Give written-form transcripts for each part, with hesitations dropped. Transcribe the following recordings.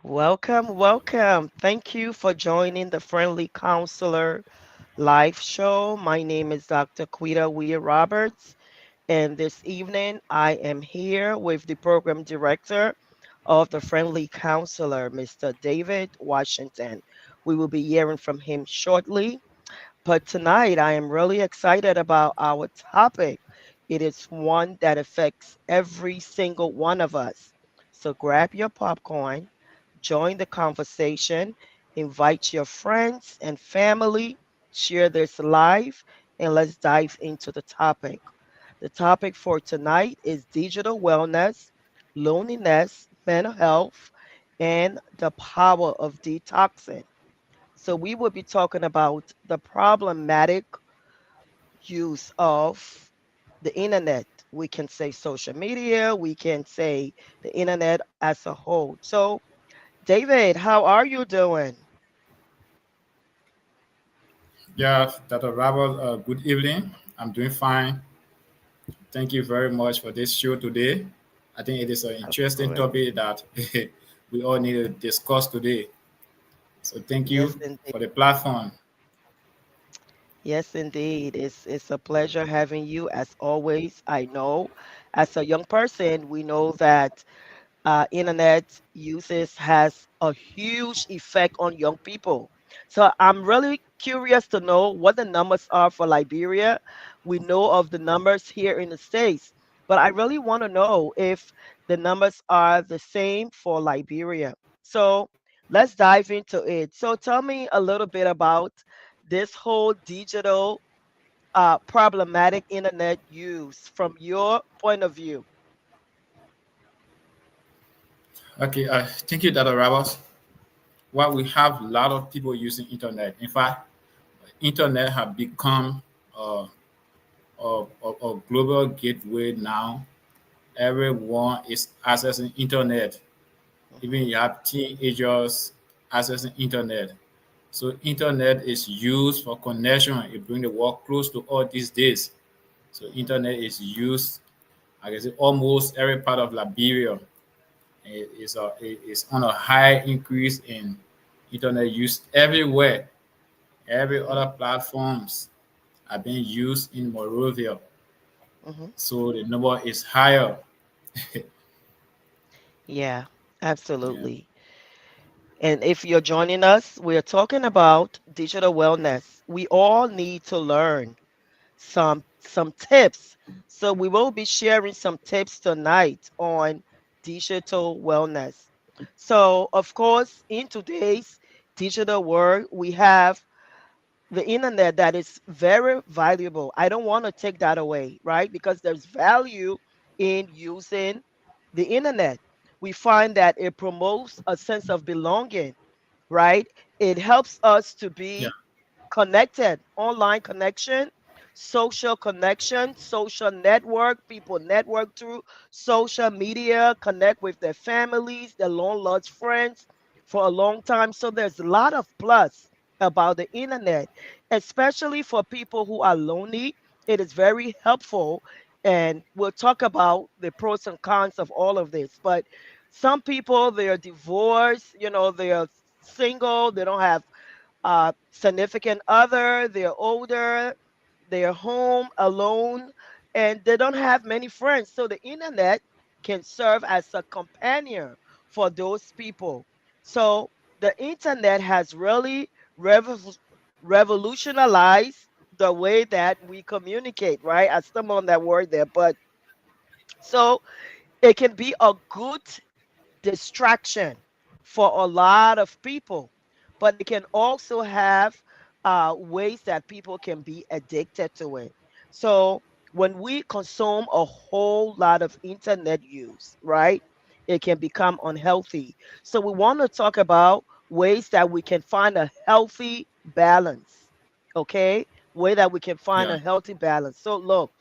Welcome, welcome. Thank you for joining the Friendly Counselor live show. My name is Dr. Quita Weir Roberts, and this evening I am here with the program director of the Friendly Counselor, Mr. David Washington. We will be hearing from him shortly. But tonight, I am really excited about our topic. It is one that affects every single one of us. So grab your popcorn, join the conversation, invite your friends and family, share this live, and let's dive into the topic. The topic for tonight is digital wellness, loneliness, mental health, and the power of detoxing. So we will be talking about the problematic use of the internet. We can say social media, we can say the internet as a whole. So, David, how are you doing? Yeah, Dr. Robert, good evening. I'm doing fine. Thank you very much for this show today. I think it is an interesting Absolutely. topic that we all need to discuss today. So thank Yes, you indeed. for the platform. Yes, indeed. It's a pleasure having you as always. I know as a young person, we know that internet uses has a huge effect on young people. So I'm really curious to know what the numbers are for Liberia. We know of the numbers here in the States, but I really want to know if the numbers are the same for Liberia. So let's dive into it. So tell me a little bit about this whole digital problematic internet use from your point of view. Okay, thank you, Dr. Robert. Well, we have a lot of people using internet. In fact, internet have become a global gateway now. Everyone is accessing internet. Even Mhm. you have teenagers accessing internet. So internet is used for connection. It bring the world close to all these days. So Mhm. internet is used, I guess, almost every part of Liberia. It is on a high increase in internet use everywhere. Every Mhm. other platforms are being used in Morovia. Mhm. So the number is higher. Yeah, Yeah. absolutely. And if you're joining us, we're talking about digital wellness. We all need to learn some tips. So we will be sharing some tips tonight on digital wellness. So of course, in today's digital world, we have the internet that is very valuable. I don't want to take that away, right? Because there's value in using the internet. We find that it promotes a sense of belonging, right? It helps us to Yeah. be connected, online connection, social network. People network through social media, connect with their families, their long lost friends for a long time. So there's a lot of plus about the internet, especially for people who are lonely. It is very helpful. And we'll talk about the pros and cons of all of this. But some people, they are divorced, they are single, they don't have significant other, they're older, they're home alone, and they don't have many friends. So the internet can serve as a companion for those people. So the internet has really revo- revolutionized the way that we communicate, right? I stumbled on that word there, but so it can be a good distraction for a lot of people, but it can also have ways that people can be addicted to it. So when we consume a whole lot of internet use, right, it can become unhealthy. So we want to talk about ways that we can find a healthy balance. Okay, way that we can find Yeah. a healthy balance. So look,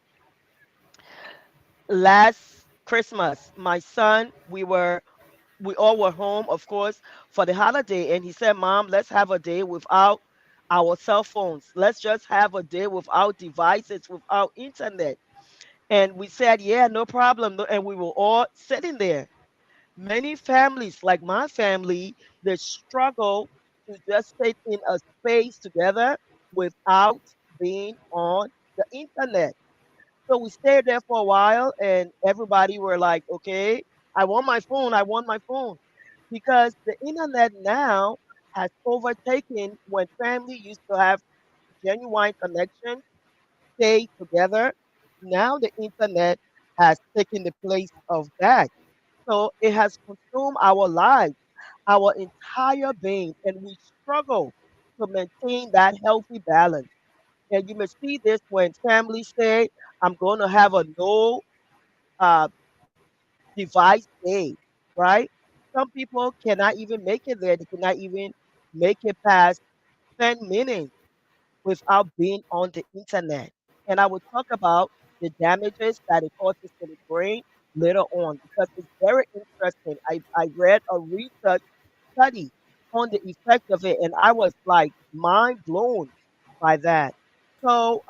last Christmas, my son, we all were home, of course, for the holiday. And he said, Mom, let's have a day without our cell phones. Let's just have a day without devices, without internet. And we said, yeah, no problem. And we were all sitting there. Many families, like my family, they struggle to just sit in a space together without being on the internet. So we stayed there for a while, and everybody were like, okay, I want my phone, I want my phone. Because the internet now has overtaken when family used to have genuine connection, stay together. Now the internet has taken the place of that. So it has consumed our lives, our entire being, and we struggle to maintain that healthy balance. And you may see this when families say, I'm going to have a no uh, device day, right? Some people cannot even make it there. They cannot even make it past 10 minutes without being on the internet. And I will talk about the damages that it causes to the brain later on because it's very interesting. I read a research study on the effect of it, and I was like mind blown by that. So,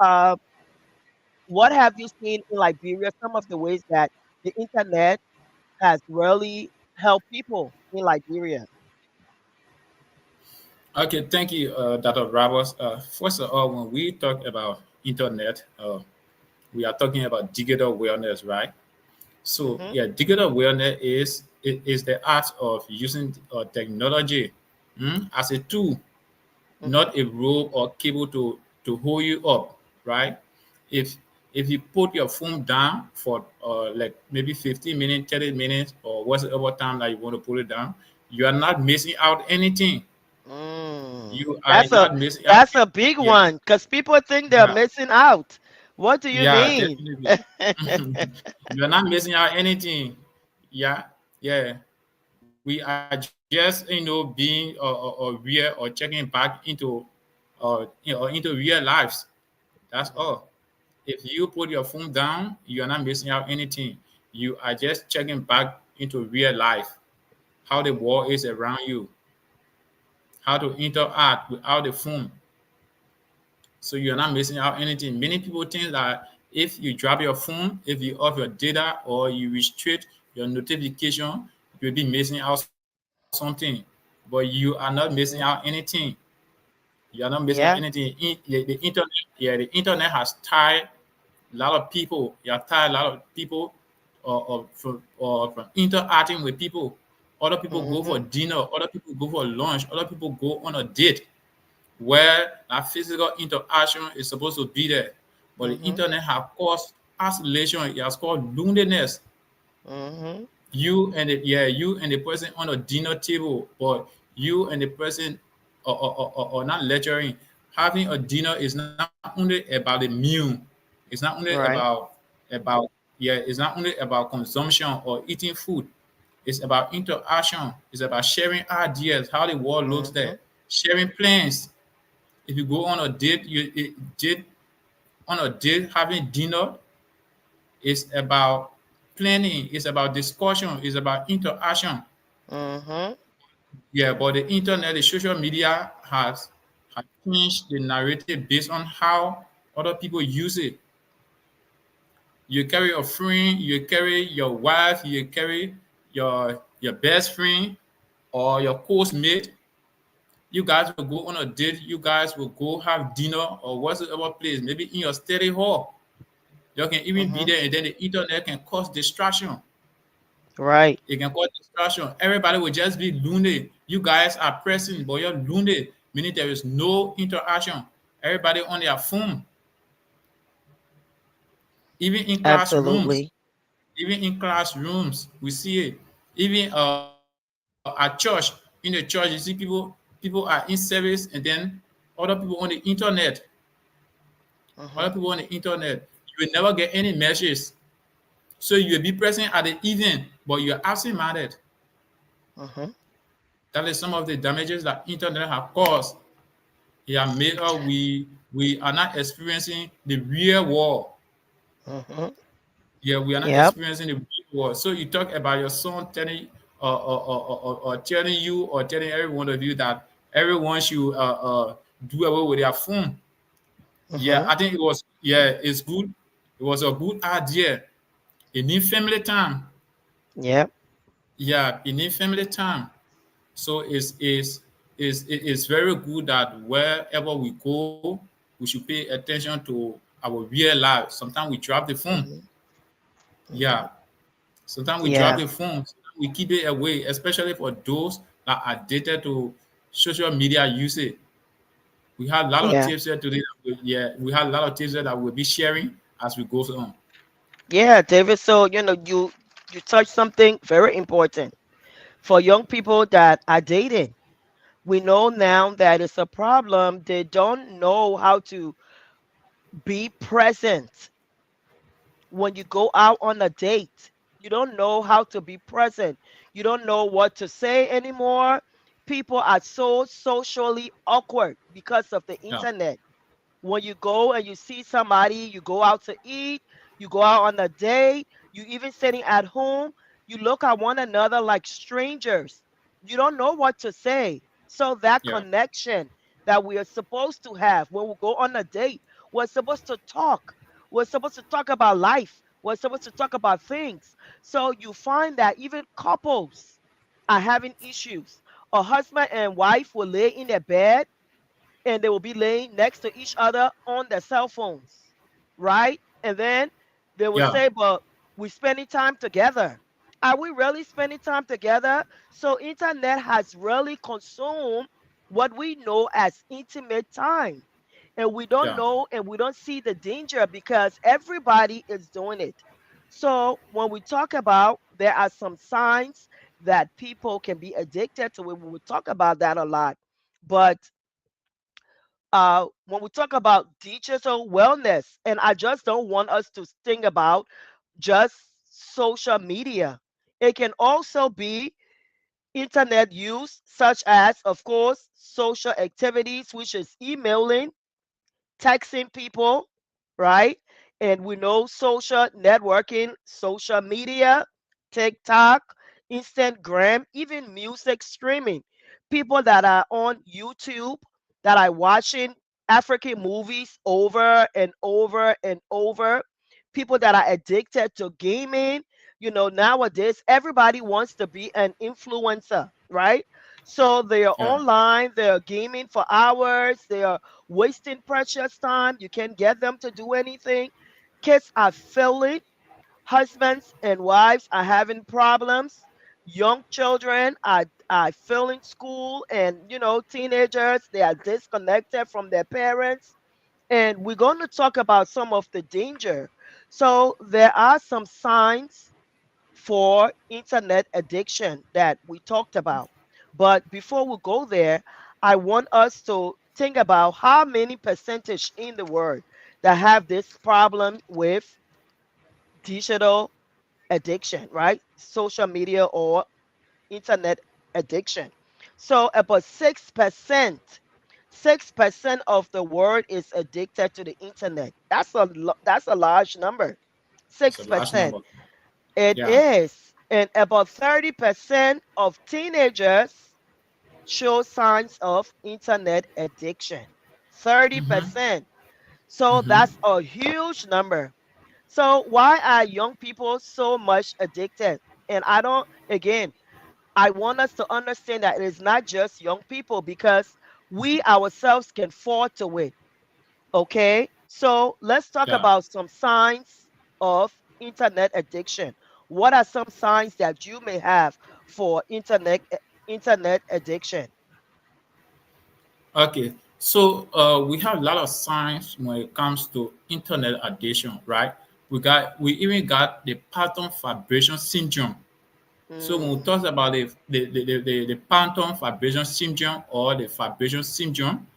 what have you seen in Liberia? Some of the ways that the internet has really helped people in Liberia. Okay, thank you, Dr. Roberts. First of all, when we talk about internet, we are talking about digital awareness, right? So Mhm. yeah, digital awareness is the art of using technology as a tool, Mhm. not a rope or cable to hold you up, right? If if you put your phone down for like maybe 15 minutes, 30 minutes, or whatever time that you want to put it down, you are not missing out anything. Mm. You are That's a not missing out. that's a big Yeah, one because people think they're yeah, missing out. What do you yeah, mean? definitely. You're not missing out anything. Yeah, yeah. We are just being or real or checking back into real lives. That's Mhm. all. If you put your phone down, you are not missing out anything. You are just checking back into real life, how the Mhm. world is around you, how to interact without the phone. So you're not missing out anything. Many people think that if you drop your phone, if you off your data or you restrict your notification, you'll be missing out something. But you are not missing out Mhm. anything. You are not missing out Yeah. anything. The internet, yeah, the internet has tied a lot of people. You have tied a lot of people from interacting with people. Other people go for Mhm. dinner. Other people go for lunch. Other people go on a date where that physical interaction is supposed to be there. But the Mhm. internet has caused isolation. It has caused loneliness. Mhm. You and the person on a dinner table, but you and the person or not lecturing. Having a dinner is not only about the meal. It's not only Right. about yeah. It's not only about consumption or eating food. It's about interaction. It's about sharing ideas, how the world looks Mhm. there, sharing plans. If you go on a date, date on a date having dinner is about planning, it's about discussion, it's about interaction. Mhm. Yeah, but the internet, the social media has changed the narrative based on how other people use it. You carry a friend, you carry your wife, you carry your best friend or your course mate. You guys will go on a date, you guys will go have dinner or whatever place, maybe in your study hall. You can even be Mhm. there, and then the internet can cause distraction. Right. It can cause distraction. Everybody will just be loony. You guys are pressing, but you're loony, meaning there is no interaction. Everybody on their phone, even in classrooms, Absolutely. even in classrooms, we see it. Even at church, in the church, you see people are in service, and then other people on the internet, other people Mhm. on the internet. You will never get any messages. So you will be present at the event, but you're absent minded. Mhm. That is some of the damages that internet have caused. It has made us we are not experiencing the real world. Mhm. Yeah, we are not Yep. experiencing the real world. So you talk about your son telling or telling you or telling every one of you that everyone should do away with their phone. Yeah, Mhm. I think it was yeah, it's good. It was a good idea. It need family time. Yep. Yeah, you need family time. So it's very good that wherever we go, we should pay attention to our real life. Sometimes we drop the phone. Hmm. Yeah. Hmm. Sometimes we drop Yeah, the phone. Sometimes we keep it away, especially for those that are addicted to social media usage. We have a lot of yeah, tips here today. Yeah, we have a lot of tips here that we'll be sharing as we go on. yeah, David. So you touched something very important for young people that are dating. We know now that it's a problem. They don't know how to be present when you go out on a date. You don't know how to be present. You don't know what to say anymore. People are so socially awkward because of the Yeah, internet. When you go and you see somebody, you go out to eat, you go out on a date, you even sitting at home, you look at one another like strangers. You don't know what to say. So that yeah, connection that we are supposed to have when we go on a date, we're supposed to talk. We're supposed to talk about life. We're supposed to talk about things. So you find that even couples are having issues. A husband and wife will lay in their bed and they will be laying next to each other on their cell phones, right? And then they will yeah, say, but we're spending time together. Are we really spending time together? So internet has really consumed what we know as intimate time. And we don't yeah, know and we don't see the danger because everybody is doing it. So when we talk about there are some signs that people can be addicted to it, we will talk about that a lot. But when we talk about digital wellness, and I just don't want us to think about just social media. It can also be internet use, such as, of course, social activities, which is emailing, texting people, right? And we know social networking, social media, TikTok, Instagram, even music streaming. People that are on YouTube that are watching African movies over and over and over. People that are addicted to gaming. Nowadays, everybody wants to be an influencer, right? So they are yeah, online, they're gaming for hours, they are wasting precious time. You can't get them to do anything. Kids are failing. Husbands and wives are having problems. Young children are failing school, and teenagers, they are disconnected from their parents. And we're going to talk about some of the danger. So there are some signs for internet addiction that we talked about. But before we go there, I want us to think about how many percentage in the world that have this problem with digital addiction, right? Social media or internet addiction. So about 6%, 6% of the world is addicted to the internet. That's a large number. it's a large 6%. number. It Yeah. is. And about 30% of teenagers show signs of internet addiction. Mm-hmm. 30%. So Mm-hmm. that's a huge number. So why are young people so much addicted? And again, I want us to understand that it is not just young people because we ourselves can fall to it. Okay, so let's talk Yeah. about some signs of internet addiction. What are some signs that you may have for internet addiction? Okay. So we have a lot of signs when it comes to internet addiction, right? We even got the pattern vibration syndrome. So when we Mm, talk about the phantom vibration syndrome or the vibration syndrome,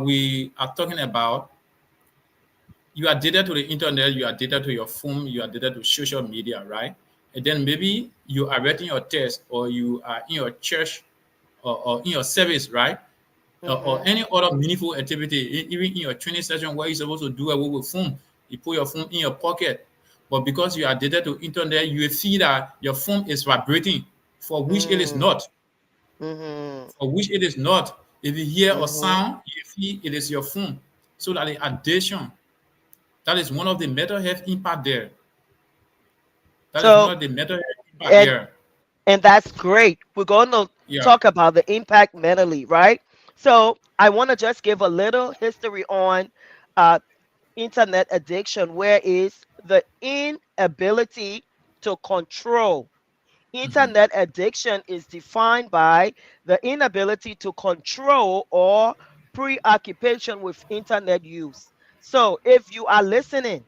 we are talking about you are addicted to the internet, you are addicted to your phone, you are addicted to social media, right? And then maybe you are writing your test or you are in your church or in your service, right? Or mm-hmm, any other meaningful activity, even in your training session where you're supposed to do away with phone, you put your phone in your pocket. But because you are addicted to internet, you will see that your phone is vibrating, for which it is mm, not. mm-hmm, For which it is not. If you hear a mm-hmm. sound, you see it is your phone. So that the addiction, that is one of the mental health impact there. That is one So of the mental health impact and there. And that's great. We're going to Yeah. talk about the impact mentally, right? So I want to just give a little history on uh, internet addiction, where is the inability to control. Internet addiction is defined by the inability to control or preoccupation with internet use. So if you are listening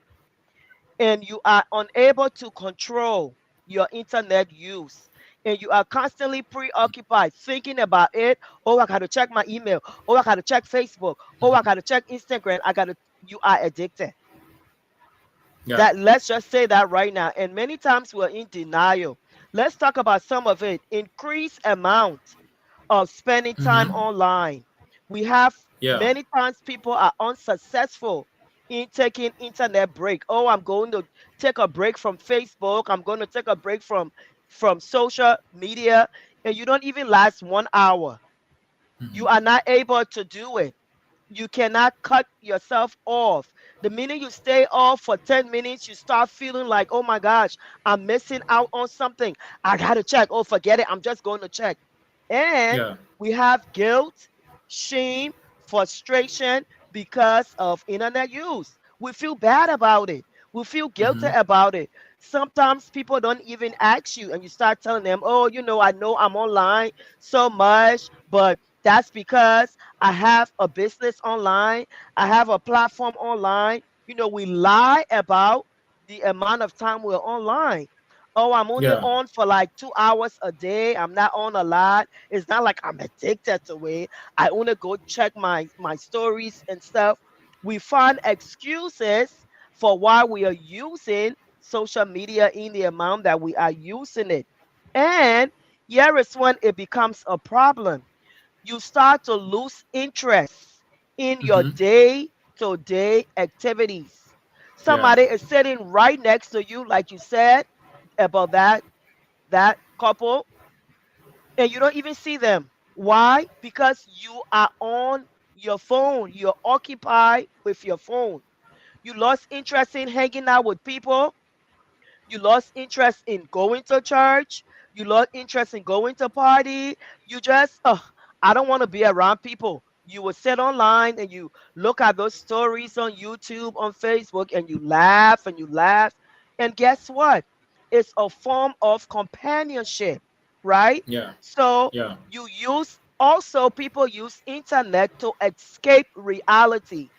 and you are unable to control your internet use and you are constantly preoccupied thinking about it, oh, I got to check my email, oh, I got to check Facebook, oh, I got to check Instagram, I got to, you are addicted. Yeah. That, let's just say that right now. And many times we're in denial. Let's talk about some of it. Increased amount of spending time Mm-hmm. online. We have Yeah. many times people are unsuccessful in taking internet break. Oh, I'm going to take a break from Facebook. I'm going to take a break from social media, and you don't even last 1 hour. You are not able to do it. You cannot cut yourself off. The minute you stay off for 10 minutes, you start feeling like, oh my gosh, I'm missing out on something. I got to check. Oh, forget it. I'm just going to check. And Yeah. we have guilt, shame, frustration because of internet use. We feel bad about it. We feel guilty about it. Sometimes people don't even ask you, and you start telling them, oh, I know I'm online so much, but that's because I have a business online. I have a platform online. We lie about the amount of time we're online. Oh, I'm only Yeah. on for like 2 hours a day. I'm not on a lot. It's not like I'm addicted to it. I only go check my stories and stuff. We find excuses for why we are using social media in the amount that we are using it. And here is when it becomes a problem. You start to lose interest in your day to day activities. Yeah. Somebody is sitting right next to you, like you said about that couple, and you don't even see them. Why? Because you are on your phone. You're occupied with your phone. You lost interest in hanging out with people. You lost interest in going to church. You lost interest in going to party. You just, I don't want to be around people. You will sit online and you look at those stories on YouTube, on Facebook, and you laugh and you laugh. And guess what? It's a form of companionship, right? Yeah. So Yeah. you use, also people use internet to escape reality.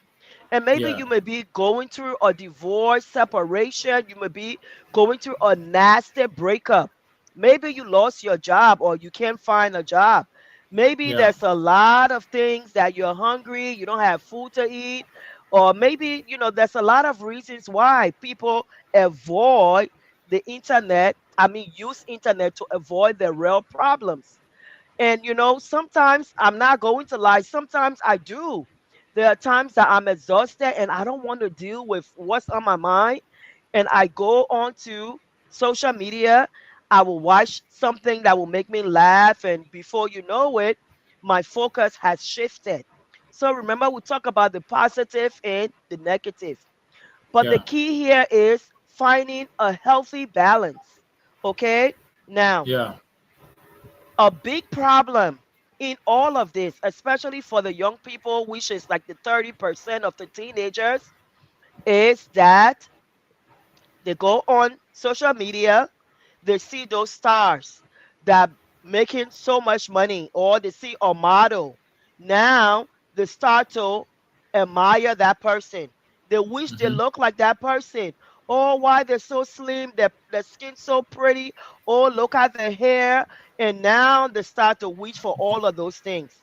And maybe Yeah. you may be going through a divorce, separation. You may be going through a nasty breakup. Maybe you lost your job or you can't find a job. Maybe Yeah. there's a lot of things that you're hungry, you don't have food to eat. Or maybe, there's a lot of reasons why people avoid the internet. I mean, use internet to avoid the real problems. And sometimes I'm not going to lie, sometimes I do. There are times that I'm exhausted and I don't want to deal with what's on my mind. And I go on to social media. I will watch something that will make me laugh. And before you know it, my focus has shifted. So remember, we talk about the positive and the negative. But the Yeah. key here is finding a healthy balance. Okay? Now, Yeah. a big problem in all of this, especially for the young people, which is like the 30% of the teenagers, is that they go on social media, they see those stars that making so much money, or they see a model. Now they start to admire that person. They wish they look like that person. Oh, why they're so slim, their skin so pretty. Oh, look at their hair. And now they start to wish for all of those things.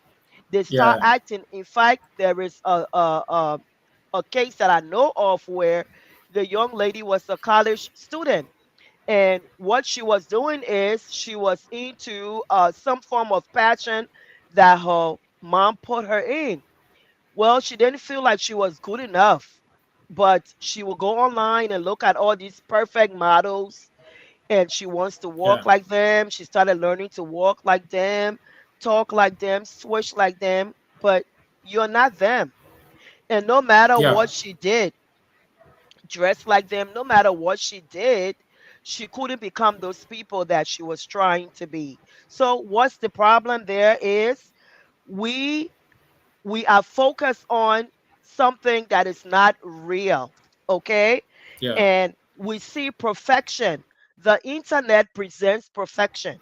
They start Yeah. acting. In fact, there is a case that I know of where the young lady was a college student, and what she was doing is she was into some form of passion that her mom put her in. Well, she didn't feel like she was good enough, but she will go online and look at all these perfect models, and she wants to walk Yeah. like them. She started learning to walk like them, talk like them, swish like them, but you're not them. And no matter Yeah. what she did, dress like them, no matter what she did, she couldn't become those people that she was trying to be. So what's the problem there is we we are focused on something that is not real, okay? Yeah. And we see perfection. The internet presents perfection.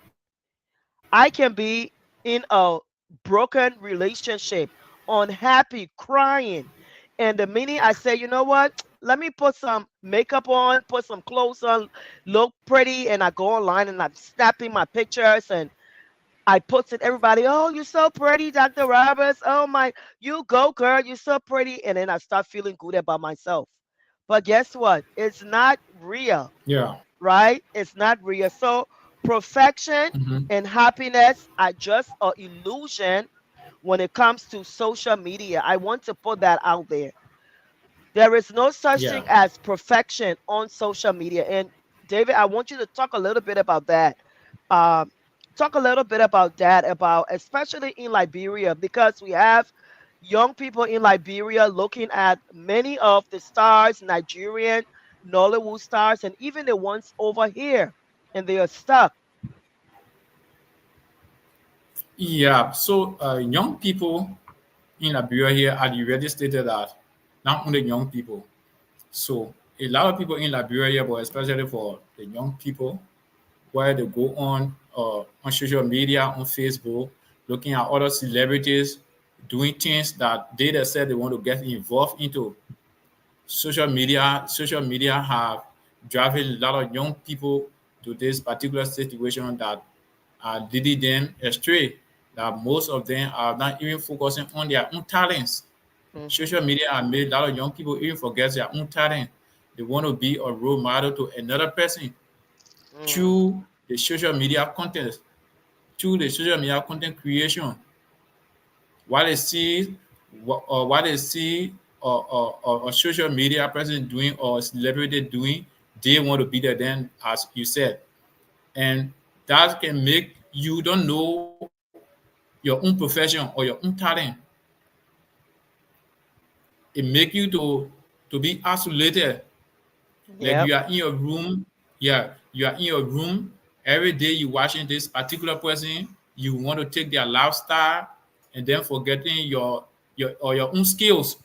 I can be in a broken relationship, unhappy, crying. And the minute I say, you know what? Let me put some makeup on, put some clothes on, look pretty, and I go online and I'm snapping my pictures and I post it, everybody, oh, you're so pretty, Dr. Roberts. Oh my, you go, girl, you're so pretty. And then I start feeling good about myself. But guess what? It's not real, Yeah. right? It's not real. So perfection Hmm. and happiness are just an illusion when it comes to social media. I want to put that out there. There is no such Yeah. thing as perfection on social media. And David, I want you to talk a little bit about that. Um, talk a little bit about that, about especially in Liberia, because we have young people in Liberia looking at many of the stars, Nigerian, Nollywood stars, and even the ones over here, and they are stuck. Yeah. So young people in Liberia here, as you already stated that, not only young people. So a lot of people in Liberia, but especially for the young people, where they go on social media, on Facebook, looking at other celebrities doing things that they themselves they want to get involved into. Social media have driven a lot of young people to this particular situation that are leading them astray. That most of them are not even focusing on their own talents. Social Hmm. media have made a lot of young people even forget their own talent. They want to be a role model to another person Mm. through the social media content, through the social media content creation. What they see, what they see, a social media person doing or a celebrity doing, they want to be there. Then, as you said, and that can make you don't know your own profession or your own talent. It make you to be isolated. Like Yep. you are in your room, yeah, you are in your room every day. You watching this particular person. You want to take their lifestyle, and then forgetting your own skills,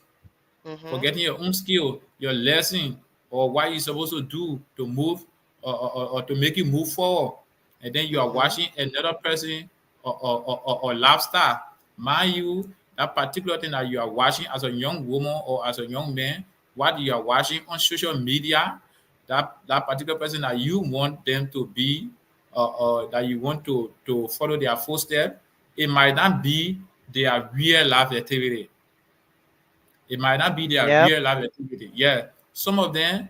Hmm. forgetting your own skill, your lesson, or what you're supposed to do to move or to make you move forward. And then you are Hmm. watching another person or lifestyle. Mind you, that particular thing that you are watching as a young woman or as a young man, what you are watching on social media, that particular person that you want them to be, that you want to follow their footsteps, it might not be their real life activity. It might not be their Yep. real life activity. Yeah. Some of them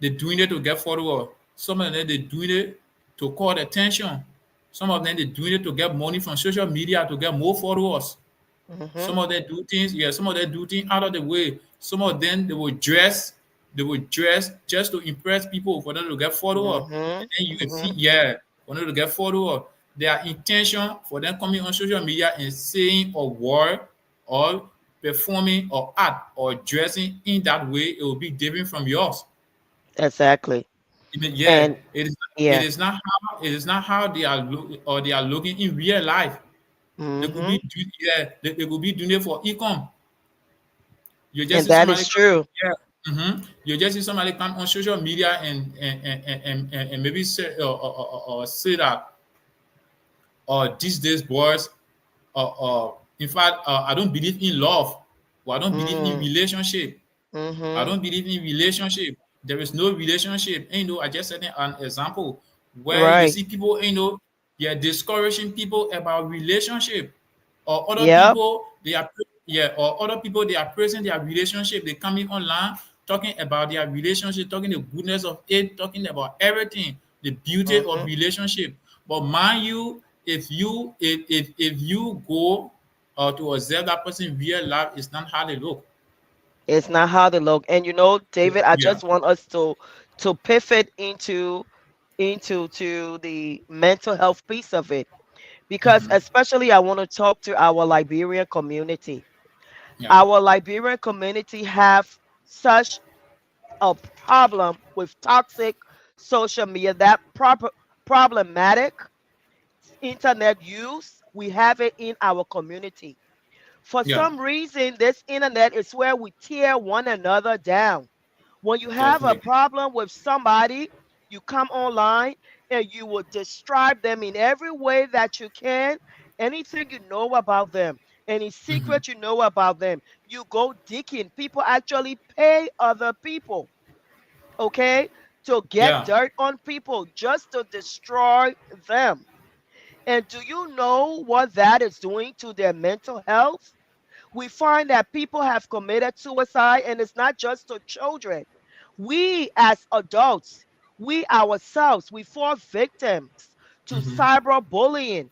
they doing it to get followers. Some of them they doing it to call attention. Some of them they doing it to get money from social media to get more followers. Hmm. Some of them do things, yeah, some of them do things out of the way. Some of them they will dress just to impress people for them to get followers. Hmm. And then you will see, Hmm. yeah, for them to get followers. Their intention for them coming on social media and saying a word or performing or act or dressing in that way, it will be different from yours. Exactly. I mean, yeah, And it yeah. is not how it is not how they are look or they are looking in real life. They could be Hmm. yeah, they could be doing it for income. You just And see that somebody is come, true. yeah. You just see somebody come on social media and maybe say or say that these days boys in fact I don't believe in love or I don't believe in Mm. relationship. I Hmm. don't believe in relationship. There is no relationship. And, I just said an example where you Right. see people, you're discouraging people about relationship, or other Yep. people they are, yeah, or other people they are praising their relationship. They coming online talking about their relationship, talking the goodness of it, talking about everything, the beauty of Hmm. relationship. But mind you, if you go to observe that person real life, it's not how they look. It's not how they look. And David, I Yeah. just want us to pivot into to the mental health piece of it, because Mhm. especially I want to talk to our Liberian community. Yeah. Our Liberian community have such a problem with toxic social media, that proper problematic internet use, we have it in our community. For Yeah. some reason, this internet is where we tear one another down. When you have a Definitely. problem with somebody, you come online and you will describe them in every way that you can. Anything you know about them, any Hmm. secret you know about them, you go digging. People actually pay other people, okay, to get Yeah. dirt on people just to destroy them. And do you know what that is doing to their mental health? We find that people have committed suicide, and it's not just to children. We, as adults, we ourselves, we fall victims to Hmm. cyberbullying.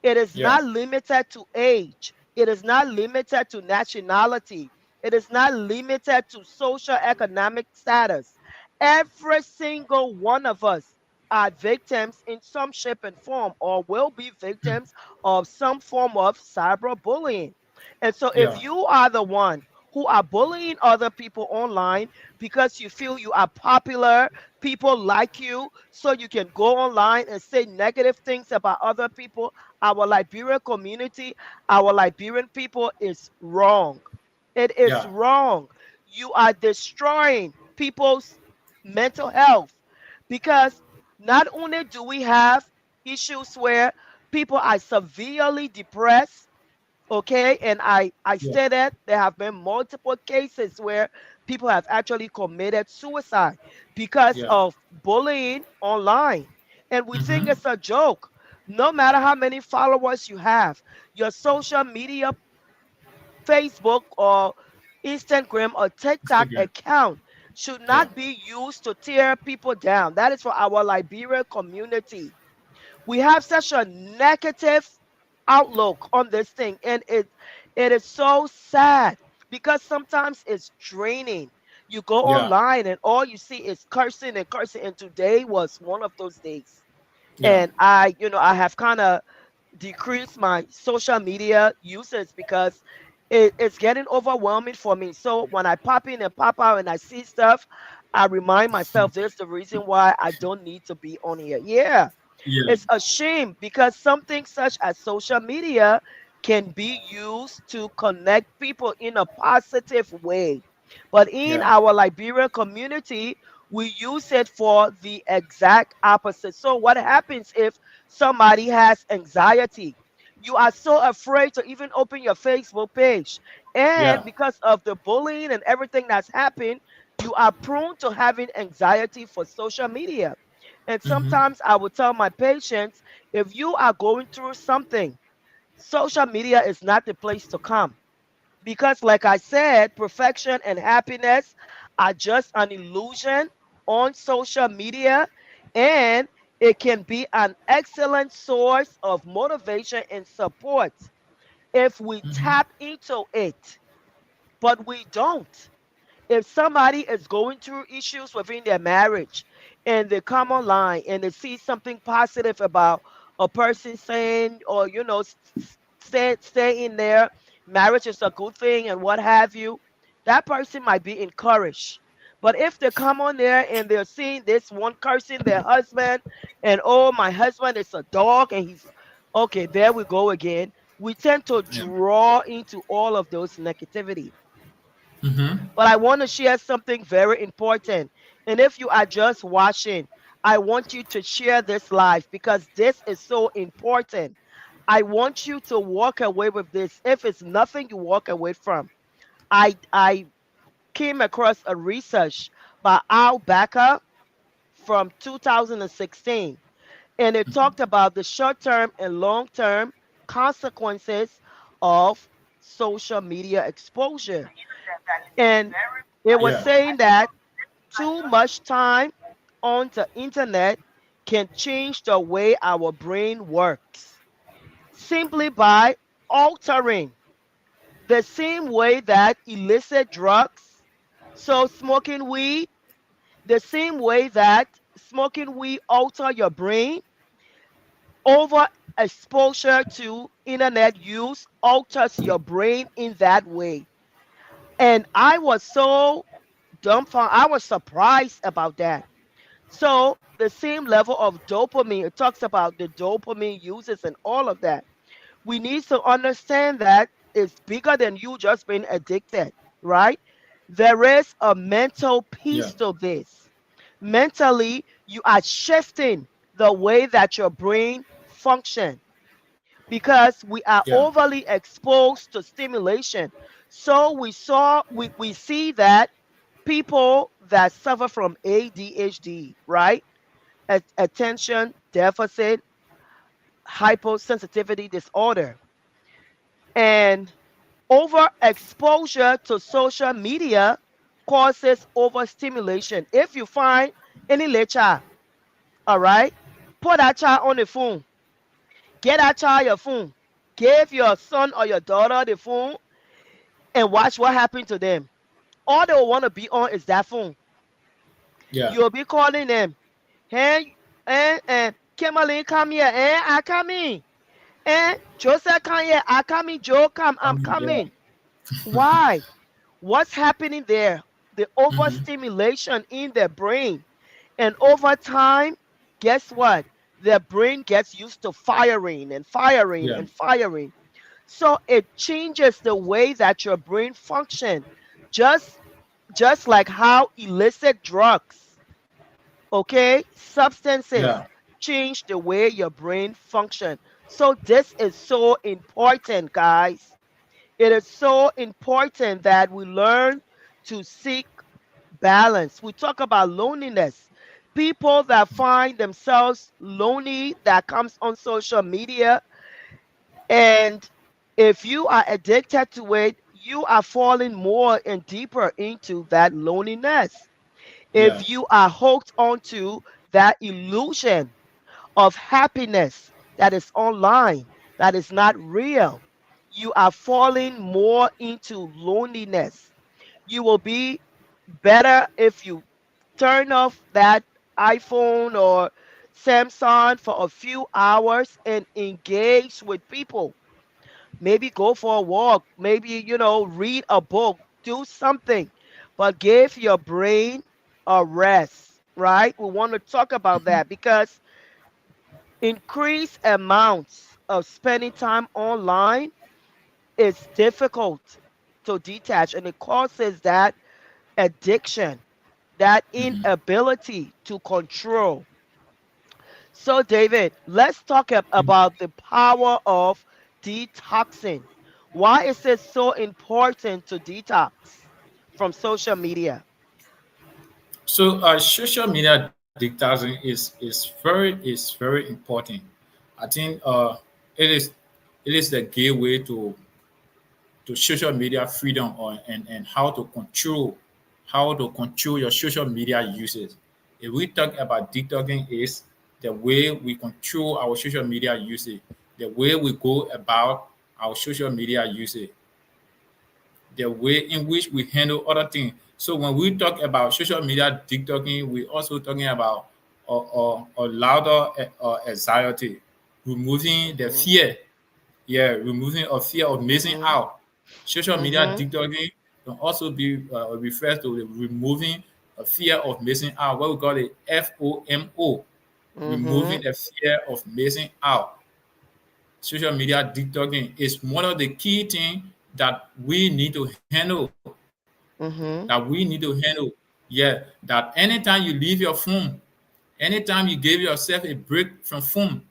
It is Yeah. not limited to age, it is not limited to nationality, it is not limited to social economic status. Every single one of us are victims in some shape and form, or will be victims of some form of cyberbullying. And so if Yeah. you are the one who are bullying other people online because you feel you are popular, people like you, so you can go online and say negative things about other people, our Liberian community, our Liberian people is wrong. It is Yeah. wrong. You are destroying people's mental health because not only do we have issues where people are severely depressed, okay, and I Yeah. stated there have been multiple cases where people have actually committed suicide because Yeah. of bullying online, and we think Hmm. it's a joke. No matter how many followers you have, your social media, Facebook or Instagram or TikTok Instagram. account should Yeah. not be used to tear people down. That is for our Liberian community. We have such a negative outlook on this thing, and it is so sad because sometimes it's draining. You go Yeah. online and all you see is cursing and cursing, and today was one of those days. Yeah. And I have kind of decreased my social media usage because it's getting overwhelming for me. So when I pop in and pop out and I see stuff, I remind myself there's the reason why I don't need to be on here. Yeah, Yeah. it's a shame because something such as social media can be used to connect people in a positive way. But in Yeah. our Liberian community, we use it for the exact opposite. So, what happens if somebody has anxiety? You are so afraid to even open your Facebook page. And Yeah. because of the bullying and everything that's happened, you are prone to having anxiety for social media. And Hmm. sometimes I will tell my patients, if you are going through something, social media is not the place to come. Because, like I said, perfection and happiness are just an illusion on social media, and it can be an excellent source of motivation and support if we Hmm. tap into it, but we don't. If somebody is going through issues within their marriage and they come online and they see something positive about a person saying, or stay in there, marriage is a good thing and what have you, that person might be encouraged. But if they come on there and they're seeing this one cursing their husband, and oh, my husband is a dog and he's okay, there we go again, we tend to Yeah. draw into all of those negativity. Hmm. But I want to share something very important. And if you are just watching, I want you to share this live because this is so important. I want you to walk away with this. If it's nothing you walk away from, I came across a research by Al Backer from 2016, and it talked about the short-term and long-term consequences of social media exposure. And it was Yeah. saying that too much time on the internet can change the way our brain works simply by altering the same way that illicit drugs, so smoking weed, the same way that smoking weed alter your brain, over exposure to internet use alters your brain in that way. And I was so dumbfounded, I was surprised about that. So the same level of dopamine, it talks about the dopamine uses and all of that. We need to understand that it's bigger than you just being addicted, right? There is a mental Yeah. piece to this. Mentally, you are shifting the way that your brain function because we are Yeah. overly exposed to stimulation. So we see that people that suffer from ADHD, right? Attention deficit hypersensitivity disorder, and overexposure to social media causes overstimulation. If you find any lecture, all right, put that child on the phone, get that child your phone, give your son or your daughter the phone, and watch what happened to them. All they will want to be on is that phone. Yeah. You'll be calling them, hey, Kimberly, come here, I come in, Joseph, come here, I come in, Joe, come, I'm Yeah. coming. Why? What's happening there? The Mm-hmm. overstimulation in the brain. And over time, guess what? The brain gets used to firing and firing Yeah. and firing. So it changes the way that your brain function. Just just like how illicit drugs, okay, substances Yeah. change the way your brain function. So this is so important, guys. It is so important that we learn to seek balance. We talk about loneliness. People that find themselves lonely that comes on social media, and if you are addicted to it, you are falling more and deeper into that loneliness. Yeah. If you are hooked onto that illusion of happiness that is online, that is not real, you are falling more into loneliness. You will be better if you turn off that iPhone or Samsung for a few hours and engage with people. Maybe go for a walk, maybe, read a book, do something, but give your brain a rest, right? We want to talk about that because increased amounts of spending time online is difficult to detach, and it causes that addiction, that inability to control. So, David, let's talk about the power of detoxing. Why is it so important to detox from social media? So social media detoxing is very important. I think it is the gateway to social media freedom and how to control your social media usage. If we talk about detoxing is the way we control our social media usage, the way we go about our social media usage, the way in which we handle other things. So when we talk about social media detoxing, we also talking about a louder anxiety, removing the Mhm. fear, yeah, removing a fear of missing Mhm. out. Social media Mhm. detoxing can also be referred to the removing a fear of missing out, what we call it FOMO, removing Mhm. the fear of missing out. Social media detoxing is one of the key things that we need to handle. Mhm. Yeah, that anytime you leave your phone, anytime you give yourself a break from phone,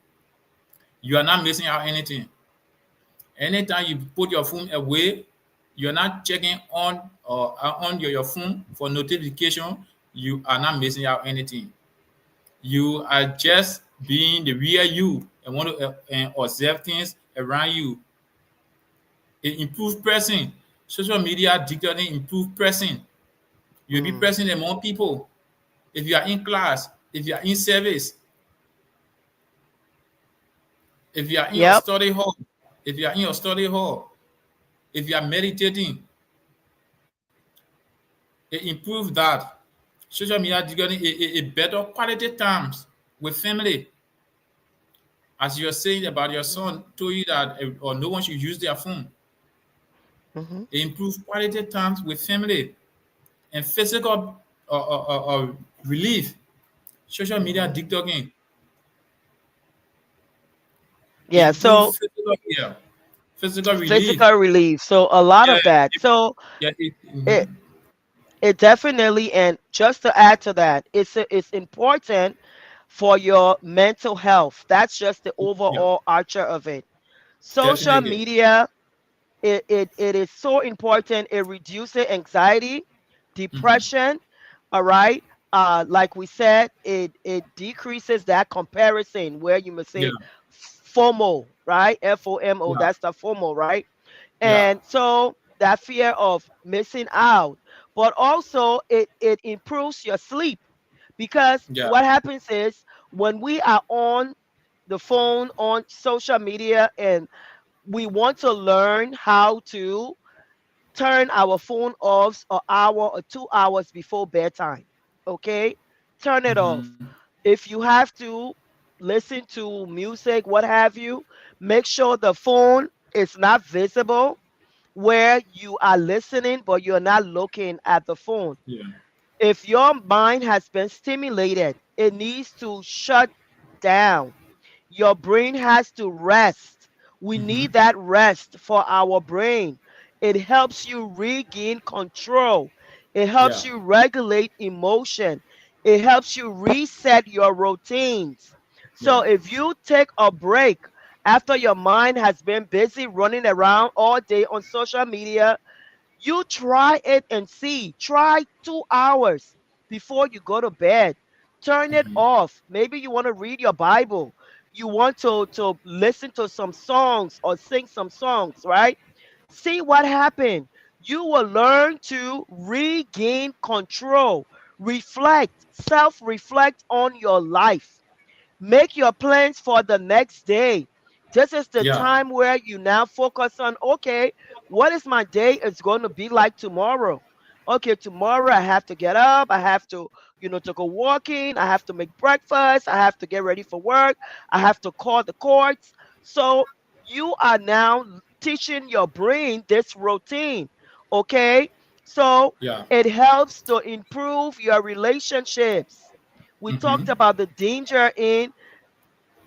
you are not missing out anything. Anytime you put your phone away, you're not checking on your phone for notification, you are not missing out anything. You are just being the real you and want to observe things around you. It improves person. Social media dictating improve person. You'll be Mm. present among people. If you are in class, if you are in service, if you are in your Yep. study hall, if you are in your study hall, if you are meditating, it improves that. Social media getting a better quality times with family. As you're saying about your son Mhm. told you that or no one should use their phone. Mhm. It improves quality times with family and physical relief. social media detoxing Yeah. improve So physical health, physical relief. physical relief. So a lot Yeah, of that. So yeah, it it definitely, and just to add to that, it's important for your mental health. That's just the yeah, overall archer of it. Social definitely. media, it is so important. It reduces anxiety, Mm-hmm. depression. All right. Like we said, it decreases that comparison where you must Yeah, say FOMO, right? FOMO. yeah, That's the FOMO, right? yeah, And so that fear of missing out, but also it improves your sleep, because yeah, what happens is when we are on the phone, on social media, and we want to learn how to turn our phone off an hour or 2 hours before bedtime. Okay, turn it mm-hmm. off. If you have to listen to music, what have you, make sure the phone is not visible where you are listening, but you're not looking at the phone. Yeah, If your mind has been stimulated, it needs to shut down. Your brain has to rest. We mm-hmm. need that rest for our brain. It helps you regain control. It Yeah, helps you regulate emotion. It helps you reset your routines. yeah, So if you take a break after your mind has been busy running around all day on social media, you try it and see. Try 2 hours before you go to bed. Turn it mm-hmm. off. Maybe you want to read your Bible. You want to listen to some songs or sing some songs, right? See what happened. You will learn to regain control. Reflect, self reflect on your life. Make your plans for the next day. This is the Yeah, time where you now focus on, okay, what is my day is going to be like tomorrow? Okay, tomorrow I have to get up, I have to, to go walking, I have to make breakfast, I have to get ready for work, I have to call the courts. So you are now teaching your brain this routine. Okay? So yeah, it helps to improve your relationships. We mm-hmm. talked about the danger in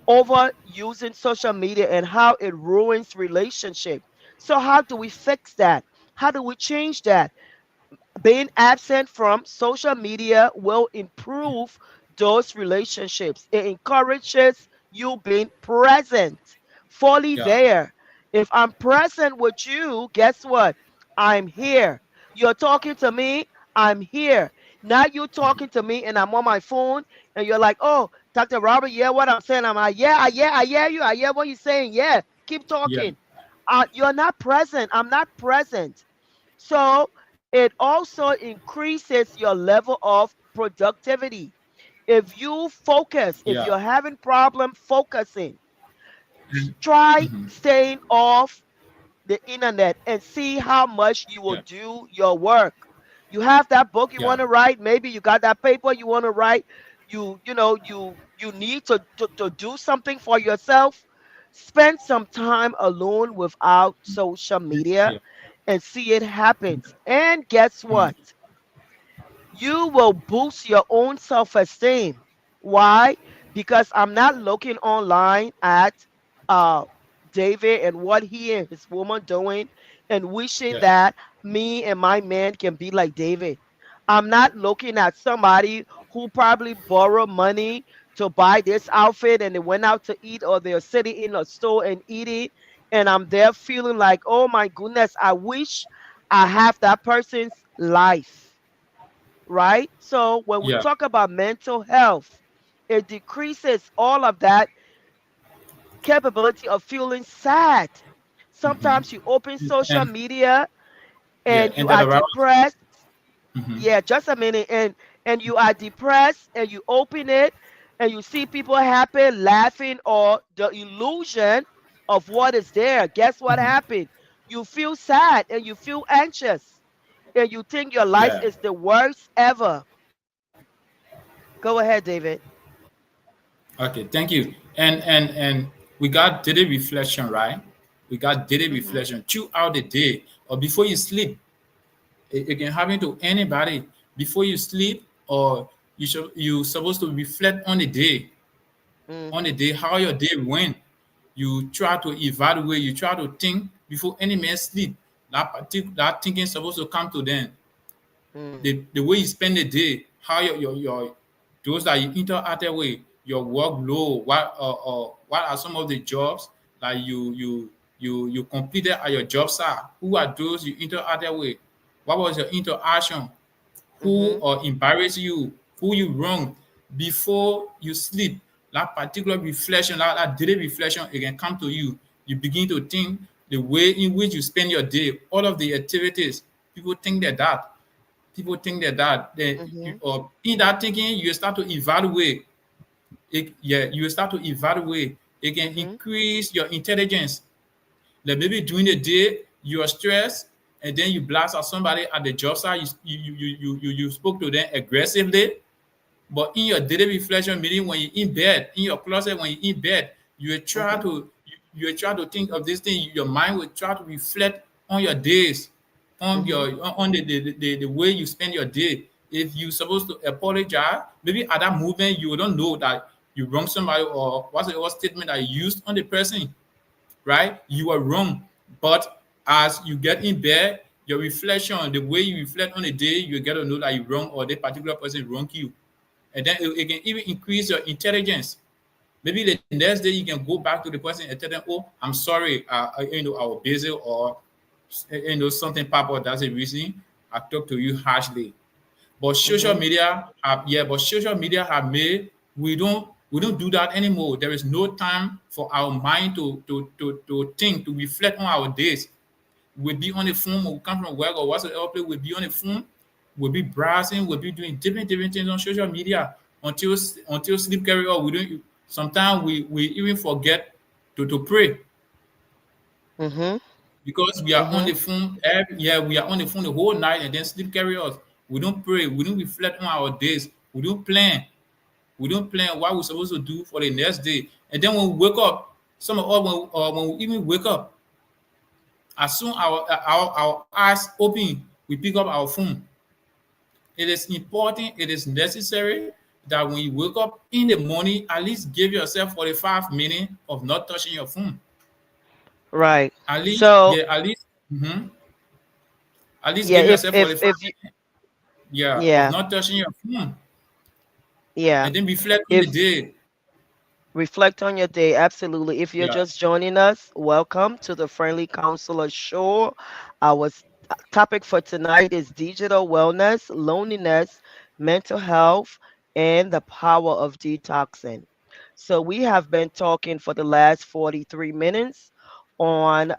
over using social media and how it ruins relationship. So how do we fix that? How do we change that? Being absent from social media will improve those relationships. It encourages you being present, fully Yeah, there. If I'm present with you, guess what? I'm here. You're talking to me, I'm here. Now you're talking to me and I'm on my phone and you're like, oh, Dr. Robert, yeah, what I'm saying. I'm like, yeah, I hear you. I hear what you're saying. Yeah, keep yeah, talking. You're not present. I'm not present. So it also increases your level of productivity. If you focus, if yeah, you're having problem focusing, and, try mm-hmm. staying off the internet and see how much you will Yeah, do your work. You have that book you yeah, want to write, maybe you got that paper you want to write, you need to do something for yourself. Spend some time alone without social media yeah, and see it happens. And guess mm, what? You will boost your own self esteem. Why? Because I'm not looking online at uh, David and what he and his woman doing and wishing yeah, that me and my man can be like David. I'm not looking at somebody who probably borrowed money to buy this outfit and they went out to eat or they're sitting in a store and eating. And I'm there feeling like, oh my goodness, I wish I have that person's life, right? So when we yeah, talk about mental health, it decreases all of that capability of feeling sad. mm-hmm. Sometimes you open social And media yeah, and and you that are around, depressed. mm-hmm. Yeah, just a minute. And you are depressed and you open it and you see people happy, laughing, or the illusion of what is there. Guess what Mm-hmm. happened? You feel sad and you feel anxious and you think your life Yeah, is the worst ever. Go ahead, David. okay, thank you. And we got daily reflection, right? We got daily Hmm. reflection throughout the day or before you sleep. It can happen to anybody before you sleep or You supposed to reflect on the Mhm. day how your day went. You try to evaluate. You try to think before any man sleep. That thinking supposed to come to them. Mhm. The way you spend the day, how your those that you interacted with, your workload, what are some of the jobs that you completed at your job site? Who are those you interacted with? What was your interaction? Who Mhm. or embarrass you, who you wrong before you sleep. That particular reflection, that daily reflection, it can come to you. You begin to think the way in which you spend your day, all of the activities. People think that. People think that. Then Mhm. or in that thinking, you start to evaluate. Yeah, you start to evaluate. It can Mhm. increase your intelligence. Like maybe during the day you are stressed, and then you blast at somebody at the job site. You spoke to them aggressively, but in your daily reflection meeting, when you're in bed, in your closet, when you're in bed, you will try Mhm. to you will try to think of this thing. Your mind will try to reflect on your days, on Mhm. the way you spend your day. If you're supposed to apologize, maybe at that moment you don't know that you wrong somebody, or what's the statement that you used on the person, right? You are wrong. But as you get in bed, your reflection, the way you reflect on the day, you get to know that you're wrong or that particular person wronged you. And then it can even increase your intelligence. Maybe the next day you can go back to the person and tell them, "Oh, I'm sorry, I was busy, or something pop up. That's the reason I talked to you harshly." But social Mhm. media have yeah, but social media have made we don't do that anymore. There is no time for our mind to think, to reflect on our days. We'll be on the phone when we come from work or whatsoever place, we'll be on the phone, we'll be browsing, we'll be doing different things on social media until sleep carry on. We don't sometimes we even forget to pray Mhm. because we are on Mhm. the phone yeah, we are on the phone the whole night, and then sleep carry us. We don't pray, we don't reflect on our days, we don't plan what we're supposed to do for the next day. And then when we wake up, some of us when we even wake up, as soon our eyes open, we pick up our phone. It is important, it is necessary that when you wake up in the morning, at least give yourself 45 minutes of not touching your phone. Right. At least, So, yeah, at least yeah, give if yourself if 45 if you minutes, yeah, of yeah, not touching your phone. yeah. And then reflect on the If day. reflect on your day, absolutely. If you're Yeah, just joining us, welcome to the Friendly Counselor Show. Our topic for tonight is digital wellness, loneliness, mental health, and the power of detoxing. So, we have been talking for the last 43 minutes on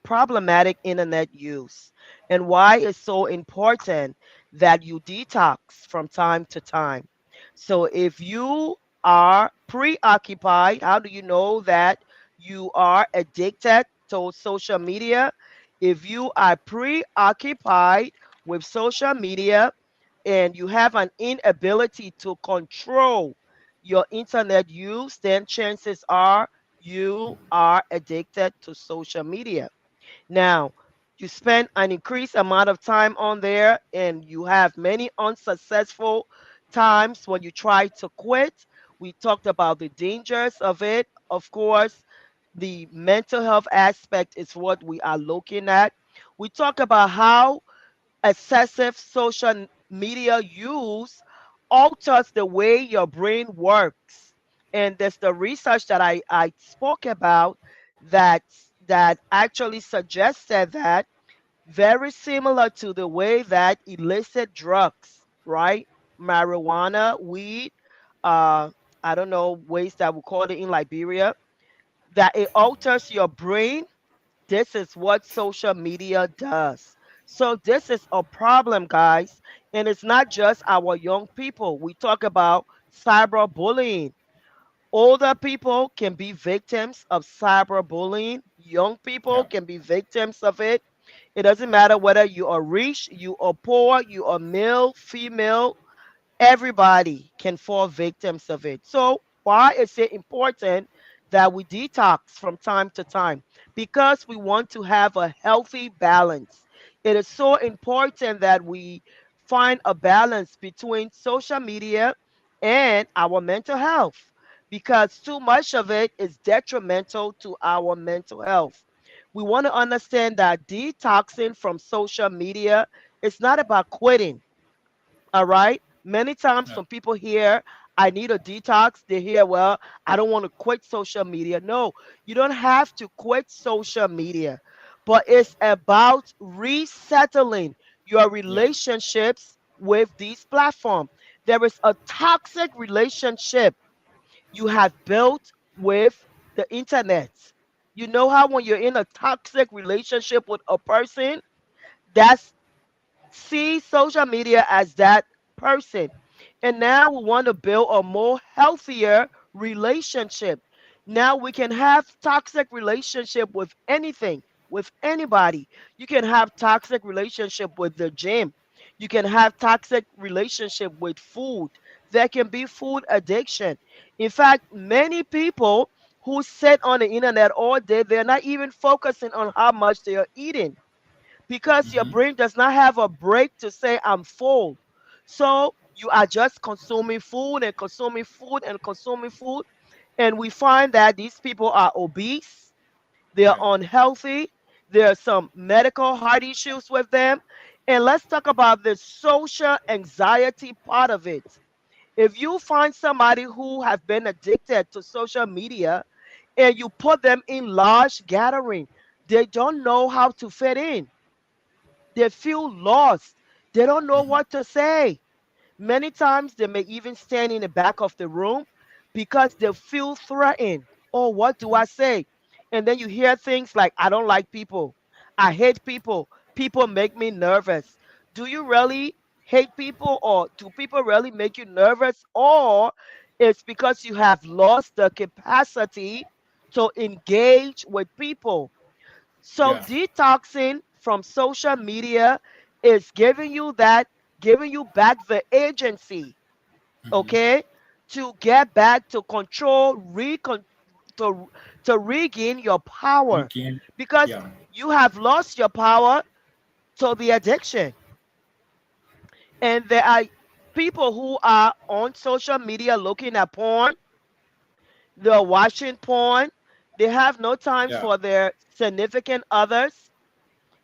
problematic internet use and why it's so important that you detox from time to time. So, if you are preoccupied, how do you know that you are addicted to social media? If you are preoccupied with social media and you have an inability to control your internet use, then chances are you are addicted to social media. Now, you spend an increased amount of time on there and you have many unsuccessful times when you try to quit. We talked about the dangers of it. Of course, the mental health aspect is what we are looking at. We talk about how excessive social media use alters the way your brain works. And there's the research that I spoke about that actually suggested that very similar to the way that illicit drugs, right? Marijuana, weed, uh, I don't know ways that we call it in Liberia, that it alters your brain. This is what social media does. So this is a problem, guys. And it's not just our young people. We talk about cyberbullying. Older people can be victims of cyberbullying. Young people yeah, can be victims of it. It doesn't matter whether you are rich, you are poor, you are male, female, everybody can fall victims of it. So, why is it important that we detox from time to time? Because we want to have a healthy balance. It is so important that we find a balance between social media and our mental health, because too much of it is detrimental to our mental health. We want to understand that detoxing from social media is not about quitting. All right. Many times Yeah. when people hear, I need a detox, they hear, well, I don't want to quit social media. No, you don't have to quit social media, but it's about resettling your Yeah. relationships with these platforms. There is a toxic relationship you have built with the internet. You know how when you're in a toxic relationship with a person, that's see social media as that person. And now we want to build a more healthier relationship. Now we can have toxic relationship with anything, with anybody. You can have toxic relationship with the gym. You can have toxic relationship with food. There can be food addiction. In fact, many people who sit on the internet all day, they're not even focusing on how much they are eating, because your Mm-hmm. brain does not have a break to say I'm full. So you are just consuming food and consuming food and consuming food. And we find that these people are obese, they are Yeah. unhealthy, there are some medical heart issues with them. And let's talk about the social anxiety part of it. If you find somebody who have been addicted to social media and you put them in large gathering, they don't know how to fit in. They feel lost. They don't know Mm-hmm. what to say. Many times they may even stand in the back of the room because they feel threatened. Oh, what do I say? And then you hear things like, I don't like people. I hate people. People make me nervous. Do you really hate people, or do people really make you nervous? Or it's because you have lost the capacity to engage with people. So Yeah. detoxing from social media is giving you that, giving you back the agency, Mm-hmm. okay, to get back to control, to, to regain your power, Again. because Yeah. you have lost your power to the addiction. And there are people who are on social media looking at porn, they're watching porn, they have no time Yeah. for their significant others,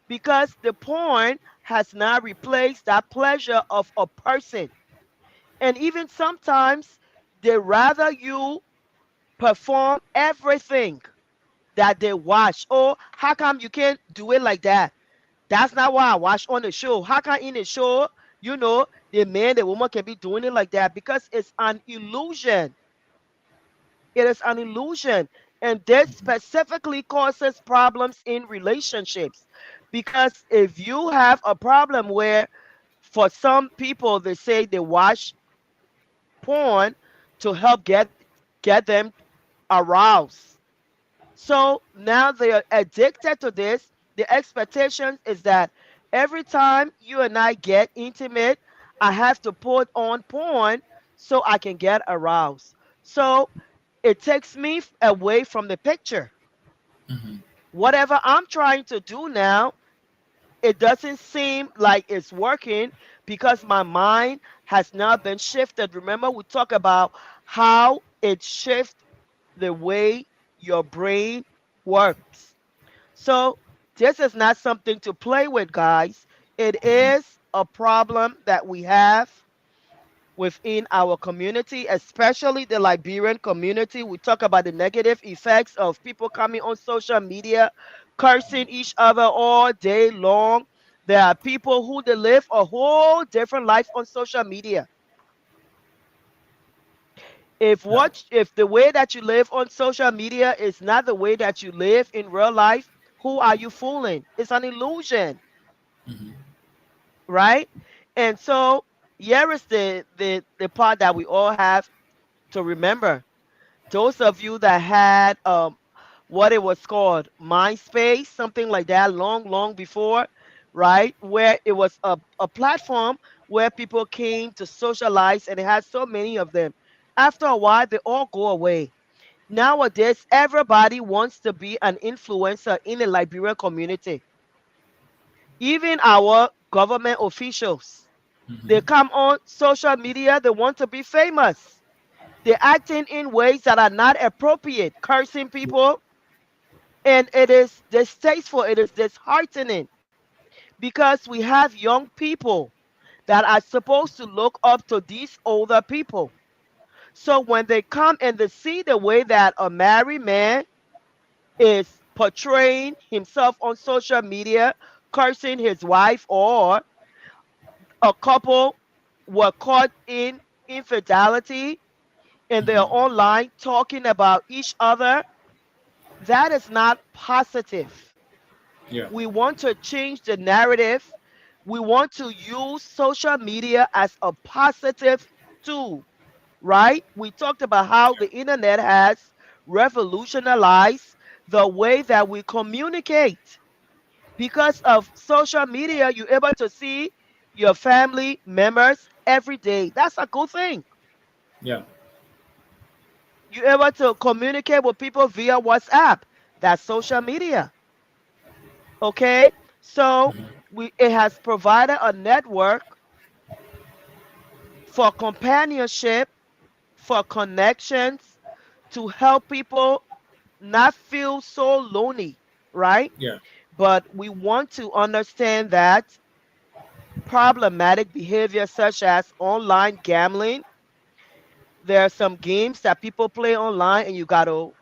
because the porn has now replaced that pleasure of a person. And even sometimes they rather you perform everything that they watch. Oh, how come you can't do it like that? That's not what I watch on the show. How come in the show, the man, the woman can be doing it like that? Because it's an illusion. It is an illusion. And this Mm-hmm. specifically causes problems in relationships. Because if you have a problem where, for some people, they say they watch porn to help get them aroused. So now they are addicted to this. The expectation is that every time you and I get intimate, I have to put on porn so I can get aroused. So it takes me away from the picture. Mm-hmm. Whatever I'm trying to do now, it doesn't seem like it's working because my mind has now been shifted. Remember, we talk about how it shifts the way your brain works. So, this is not something to play with, guys. It Mm-hmm. is a problem that we have within our community, especially the Liberian community. We talk about the negative effects of people coming on social media, cursing each other all day long. There are people who they live a whole different life on social media. Yeah. If the way that you live on social media is not the way that you live in real life, who are you fooling? It's an illusion, Mm-hmm. right? And so here is the part that we all have to remember. Those of you that had what it was called MySpace, something like that, long before, right, where it was a platform where people came to socialize, and it had so many of them. After a while they all go away. Nowadays everybody wants to be an influencer in the Liberian community, even our government officials. They come on social media, they want to be famous. They're acting in ways that are not appropriate, cursing people, and it is distasteful, it is disheartening because we have young people that are supposed to look up to these older people. So when they come and they see the way that a married man is portraying himself on social media, cursing his wife, or a couple were caught in infidelity and they're online talking about each other, that is not positive. Yeah. We want to change the narrative. We want to use social media as a positive tool, right? We talked about how the internet has revolutionized the way that we communicate. Because of social media, you're able to see your family members every day. That's a good thing. Yeah. You're able to communicate with people via WhatsApp. That's social media. Okay? So it has provided a network for companionship, for connections, to help people not feel so lonely, right? Yeah. But we want to understand that problematic behavior such as online gambling, there are some games that people play online and you got to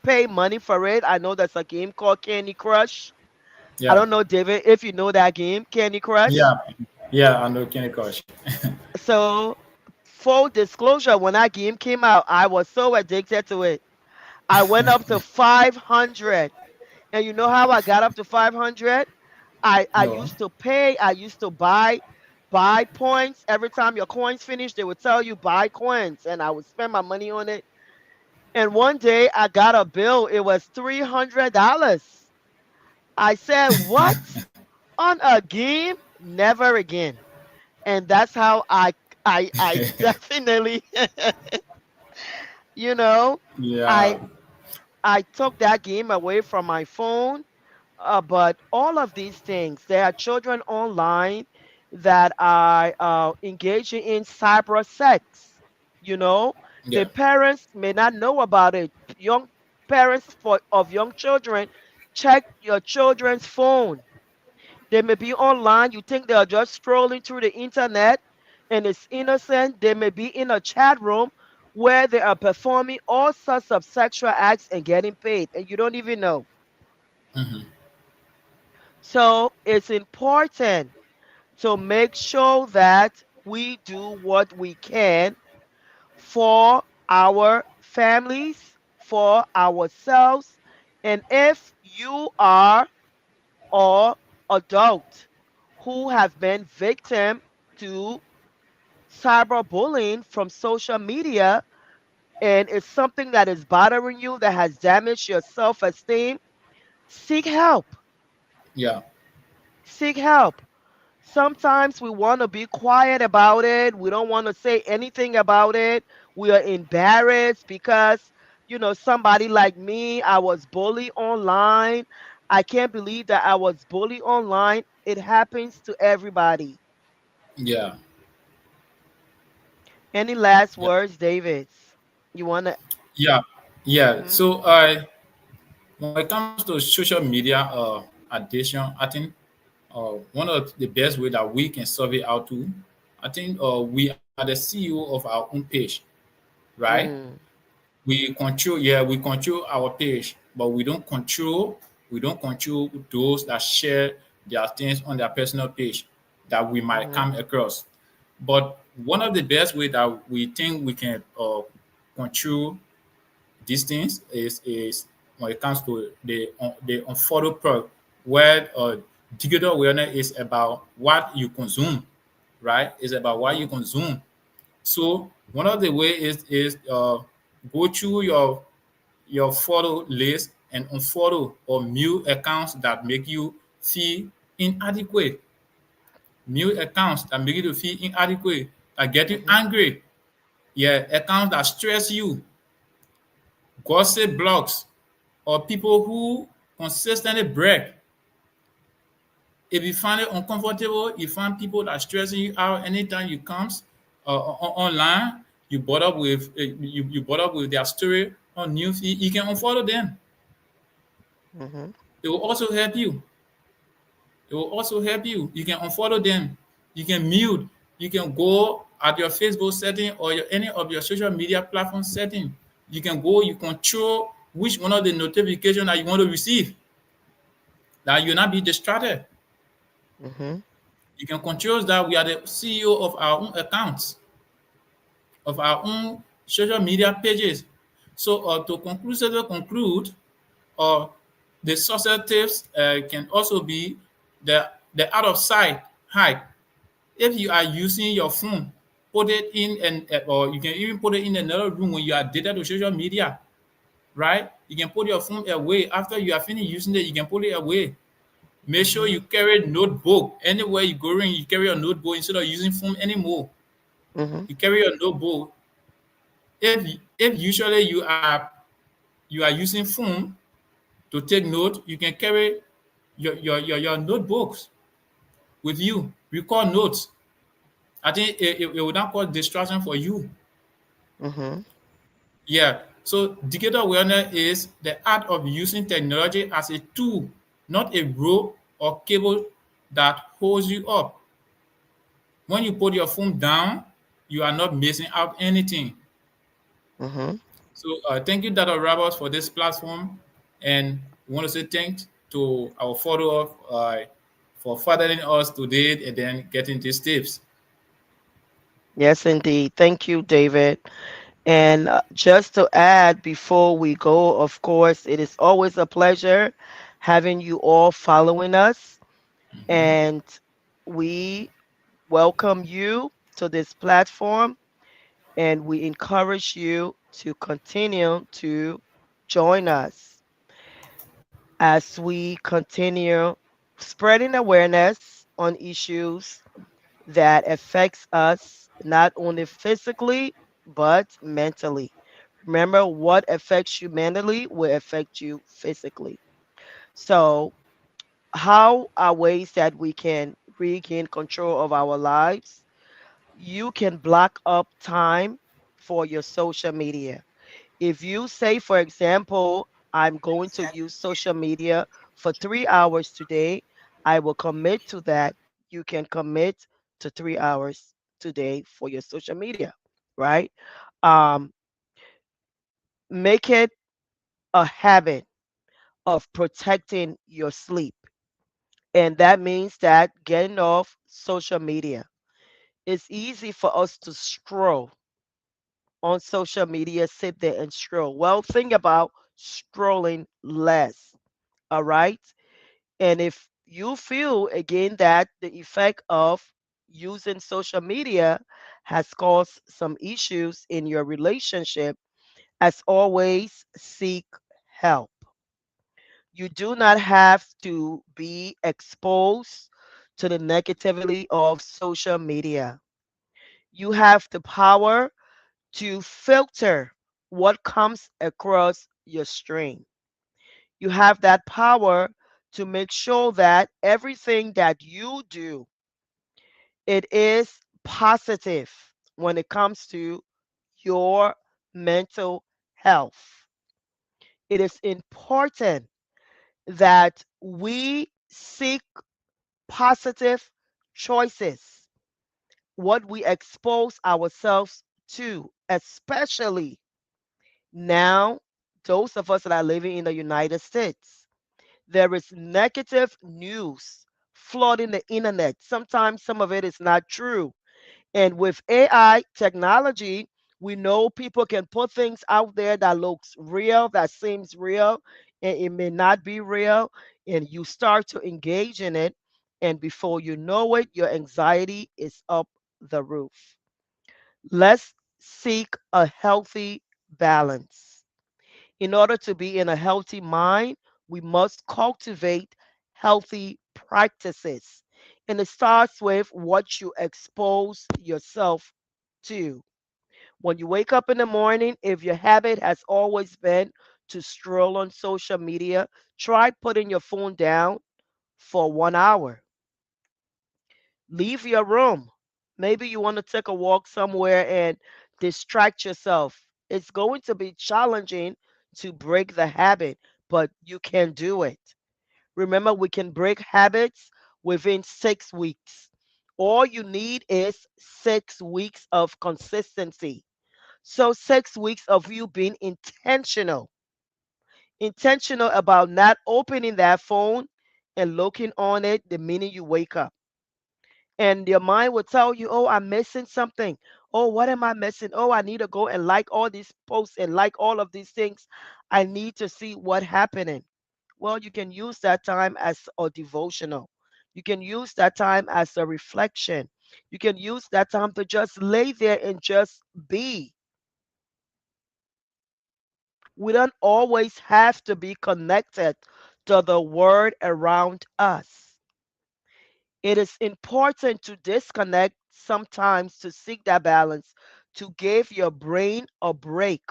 pay money for it. I know there's a game called Candy Crush. I Yeah. don't know, David, if you know that game, Candy Crush. Yeah. Yeah. I know Kenny Kosh. So, full disclosure, when that game came out, I was so addicted to it. I went up to 500. And you know how I got up to 500? I No. used to pay, I used to buy points. Every time your coins finish, they would tell you buy coins, and I would spend my money on it. And one day I got a bill, it was $300. I said, "What? On a game? Never again." And that's how I definitely, you know, Yeah. I I took that game away from my phone. But all of these things, there are children online that are engaging in cyber sex. You know, the Yeah. parents may not know about it. Young parents of young children, check your children's phone. They may be online. You think they are just scrolling through the internet and it's innocent. They may be in a chat room where they are performing all sorts of sexual acts and getting paid, and you don't even know. So it's important to make sure that we do what we can for our families, for ourselves. And if you are or adult who have been victim to cyberbullying from social media and it's something that is bothering you that has damaged your self-esteem, seek help. Yeah. Seek help. Sometimes we want to be quiet about it. We don't want to say anything about it. We are embarrassed because, somebody like me, I was bullied online. I can't believe that I was bullied online. It happens to everybody. Yeah. Any last Yeah. words, David? You want to? Yeah. Yeah. Hmm. So when it comes to social media addiction, I think one of the best way that we can solve it out to, I think we are the CEO of our own page, right? Mm, We control our page, but we don't control those that share their things on their personal page that we might mm-hmm, come across. But one of the best way that we think we can control these things is when it comes to the unfollow perk, where digital awareness is about what you consume, right? It's about what you mm-hmm, consume. So one of the way is go through your photo list and unfollow or mute accounts that make you feel inadequate. Mute accounts that make you feel inadequate, that get you mm-hmm, angry. Yeah, accounts that stress you, gossip blogs, or people who consistently brag. If you find it uncomfortable, you find people that stressing you out anytime you comes online, you brought up with their story on news, you can unfollow them. Mhm. It will also help you. It will also help you. You can unfollow them. You can mute. You can go at your Facebook setting or any of your social media platform setting. You can go, you control which one of the notification that you want to receive, that you'll not be distracted. Mhm. You can control that. We are the CEO of our own accounts, of our own social media pages. So to conclude, or the success tips can also be the out of sight hide. If you are using your phone, put it in and or you can even put it in another room when you are addicted to social media, right? You can put your phone away after you are finished using it. You can put it away. Make sure you Mhm. carry notebook anywhere you go in. You carry a notebook instead of using phone anymore. Mhm. You carry a notebook. If usually you are using phone to take note, you can carry your notebooks with you. Record notes. I think it will not cause distraction for you. Mhm. Yeah. So digital awareness is the art of using technology as a tool, not a rope or cable that holds you up. When you put your phone down, you are not missing out anything. Mhm. So thank you, Dr. Roberts, for this platform. And we want to say thanks to our follow-up for fathering us today and then getting these tips. Yes, indeed. Thank you, David. And just to add before we go, of course, it is always a pleasure having you all following us. And we welcome you to this platform and we encourage you to continue to join us as we continue spreading awareness on issues that affects us not only physically but mentally. Remember, what affects you mentally will affect you physically. So, how are ways that we can regain control of our lives? You can block up time for your social media. If you say, for example, I'm going to use social media for 3 hours today, I will commit to that. You can commit to 3 hours today for your social media, right? Um, make it a habit of protecting your sleep. And that means that getting off social media. It's easy for us to scroll on social media, sit there and scroll. Well, think about scrolling less. All right. And if you feel again that the effect of using social media has caused some issues in your relationship, as always, seek help. You do not have to be exposed to the negativity of social media. You have the power to filter what comes across your stream. You have that power to make sure that everything that you do, it is positive when it comes to your mental health. It is important that we seek positive choices, what we expose ourselves to, especially now, those of us that are living in the United States. There is negative news flooding the internet. Sometimes some of it is not true. And with AI technology, we know people can put things out there that looks real, that seems real, and it may not be real. And you start to engage in it. And before you know it, your anxiety is up the roof. Let's seek a healthy balance. In order to be in a healthy mind, we must cultivate healthy practices. And it starts with what you expose yourself to. When you wake up in the morning, if your habit has always been to scroll on social media, try putting your phone down for 1 hour. Leave your room. Maybe you want to take a walk somewhere and distract yourself. It's going to be challenging to break the habit, but you can do it. Remember, we can break habits within 6 weeks. All you need is 6 weeks of consistency. So, 6 weeks of you being intentional about not opening that phone and looking on it the minute you wake up. And your mind will tell you, oh, I'm missing something. Oh, what am I missing? Oh, I need to go and like all these posts and like all of these things. I need to see what happening. Well, you can use that time as a devotional. You can use that time as a reflection. You can use that time to just lay there and just be. We don't always have to be connected to the world around us. It is important to disconnect sometimes to seek that balance, to give your brain a break,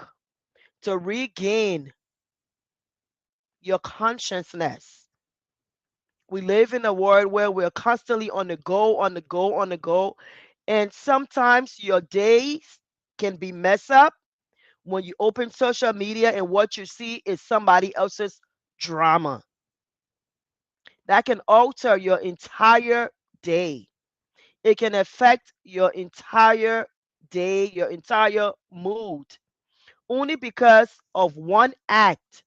to regain your consciousness. We live in a world where we're constantly on the go, on the go, on the go. And sometimes your days can be messed up when you open social media and what you see is somebody else's drama. That can alter your entire day. It can affect your entire day, your entire mood, only because of one act,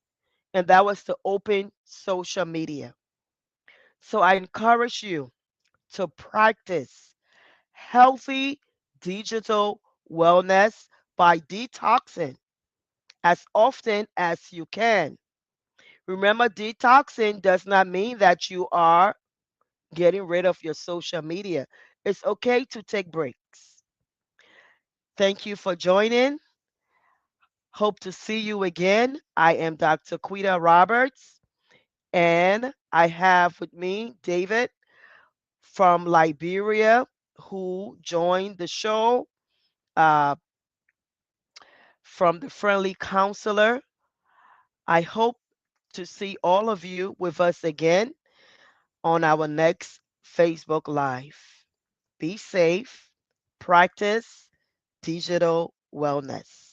and that was to open social media. So I encourage you to practice healthy digital wellness by detoxing as often as you can. Remember, detoxing does not mean that you are getting rid of your social media. It's okay to take breaks. Thank you for joining. Hope to see you again. I am Dr. Quita Roberts, and I have with me David from Liberia who joined the show uh, from the Friendly Counselor. I hope to see all of you with us again on our next Facebook Live. Be safe, practice digital wellness.